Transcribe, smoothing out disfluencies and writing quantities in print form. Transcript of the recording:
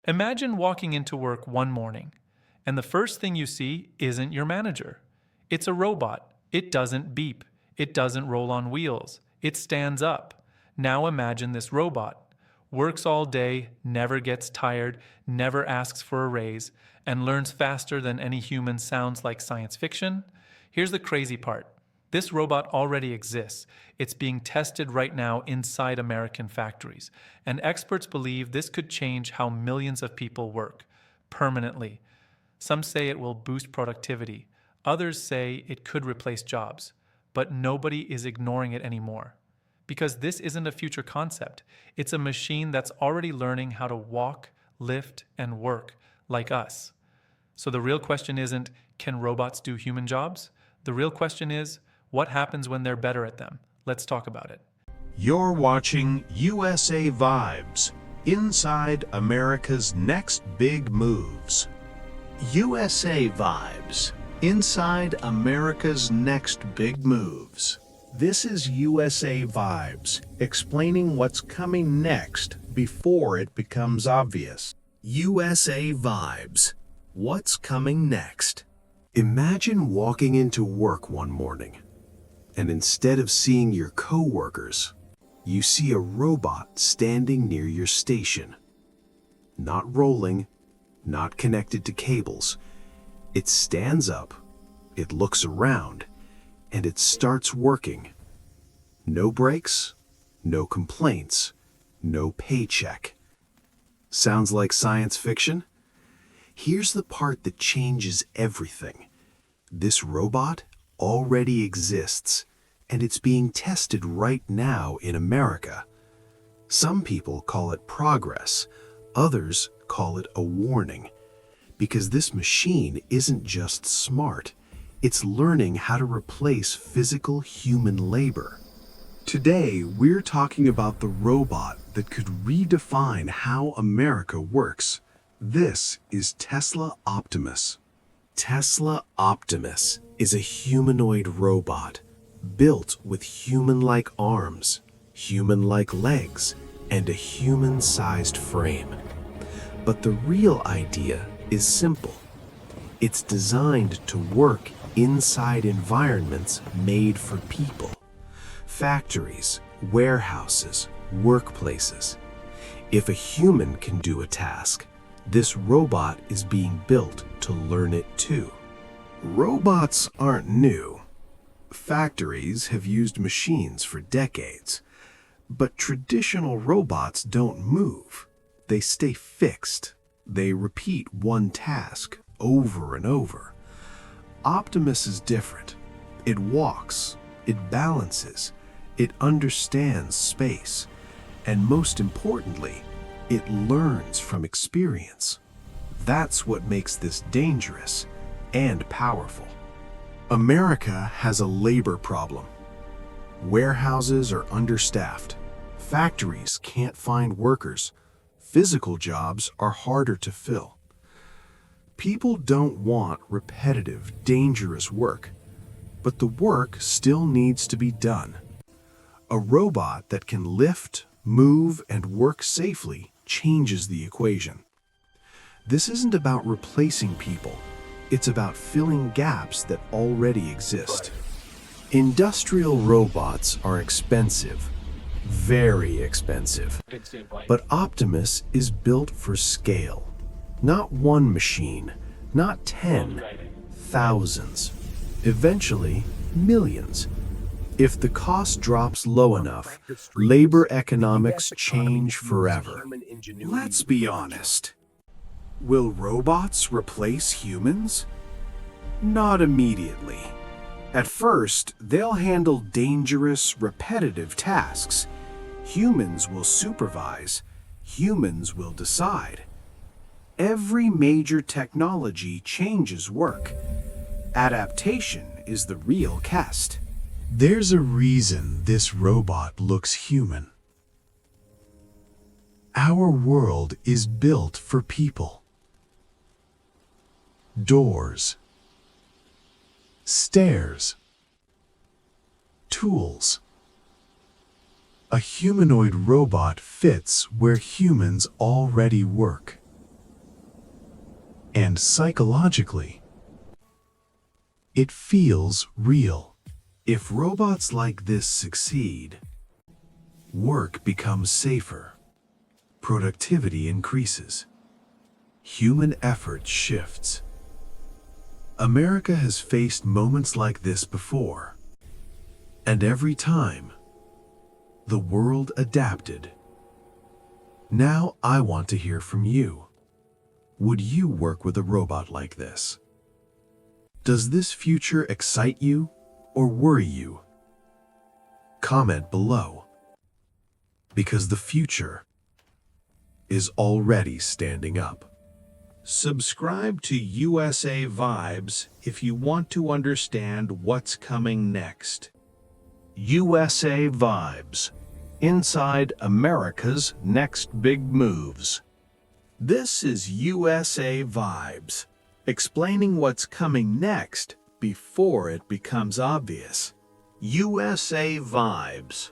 Imagine walking into work one morning, and the first thing you see isn't your manager. It's a robot. It doesn't beep. It doesn't roll on wheels. It stands up. Now imagine this robot. Works all day, never gets tired, never asks for a raise, and learns faster than any human. Sounds like science fiction? Here's the crazy part. This robot already exists. It's being tested right now inside American factories, and experts believe this could change how millions of people work permanently. Some say it will boost productivity. Others say it could replace jobs, but nobody is ignoring it anymore. Because this isn't a future concept. It's a machine that's already learning how to walk, lift, and work like us. So the real question isn't, can robots do human jobs? The real question is, what happens when they're better at them? Let's talk about it. You're watching USA Vibes, inside America's next big moves. USA Vibes, inside America's next big moves. This is USA Vibes, explaining what's coming next before it becomes obvious. USA Vibes, what's coming next? Imagine walking into work one morning, and instead of seeing your co-workers, you see a robot standing near your station. Not rolling, not connected to cables. It stands up, it looks around, and it starts working. No breaks, no complaints, no paycheck. Sounds like science fiction? Here's the part that changes everything. This robot already exists, and it's being tested right now in America. Some people call it progress, others call it a warning, because this machine isn't just smart. It's learning how to replace physical human labor. Today, we're talking about the robot that could redefine how America works. This is Tesla Optimus. Tesla Optimus is a humanoid robot built with human-like arms, human-like legs, and a human-sized frame. But the real idea is simple. It's designed to work inside environments made for people. Factories, warehouses, workplaces. If a human can do a task, this robot is being built to learn it too. Robots aren't new. Factories have used machines for decades. But traditional robots don't move. They stay fixed. They repeat one task over and over. Optimus is different. It walks, it balances, it understands space, and most importantly, it learns from experience. That's what makes this dangerous and powerful. America has a labor problem. Warehouses are understaffed. Factories can't find workers. Physical jobs are harder to fill. People don't want repetitive, dangerous work, but the work still needs to be done. A robot that can lift, move, and work safely changes the equation. This isn't about replacing people. It's about filling gaps that already exist. Industrial robots are expensive, very expensive. But Optimus is built for scale. Not one machine, not 10, thousands, eventually millions. If the cost drops low enough, labor economics change forever. Let's be honest. Will robots replace humans? Not immediately. At first, they'll handle dangerous, repetitive tasks. Humans will supervise. Humans will decide. Every major technology changes work. Adaptation is the real test. There's a reason this robot looks human. Our world is built for people. Doors, stairs, tools. A humanoid robot fits where humans already work. And psychologically, it feels real. If robots like this succeed, work becomes safer, productivity increases, human effort shifts. America has faced moments like this before, and every time, the world adapted. Now I want to hear from you. Would you work with a robot like this? Does this future excite you or worry you? Comment below, because the future is already standing up. Subscribe to USA Vibes if you want to understand what's coming next. USA Vibes, inside America's next big moves. This is USA Vibes, explaining what's coming next before it becomes obvious. USA Vibes.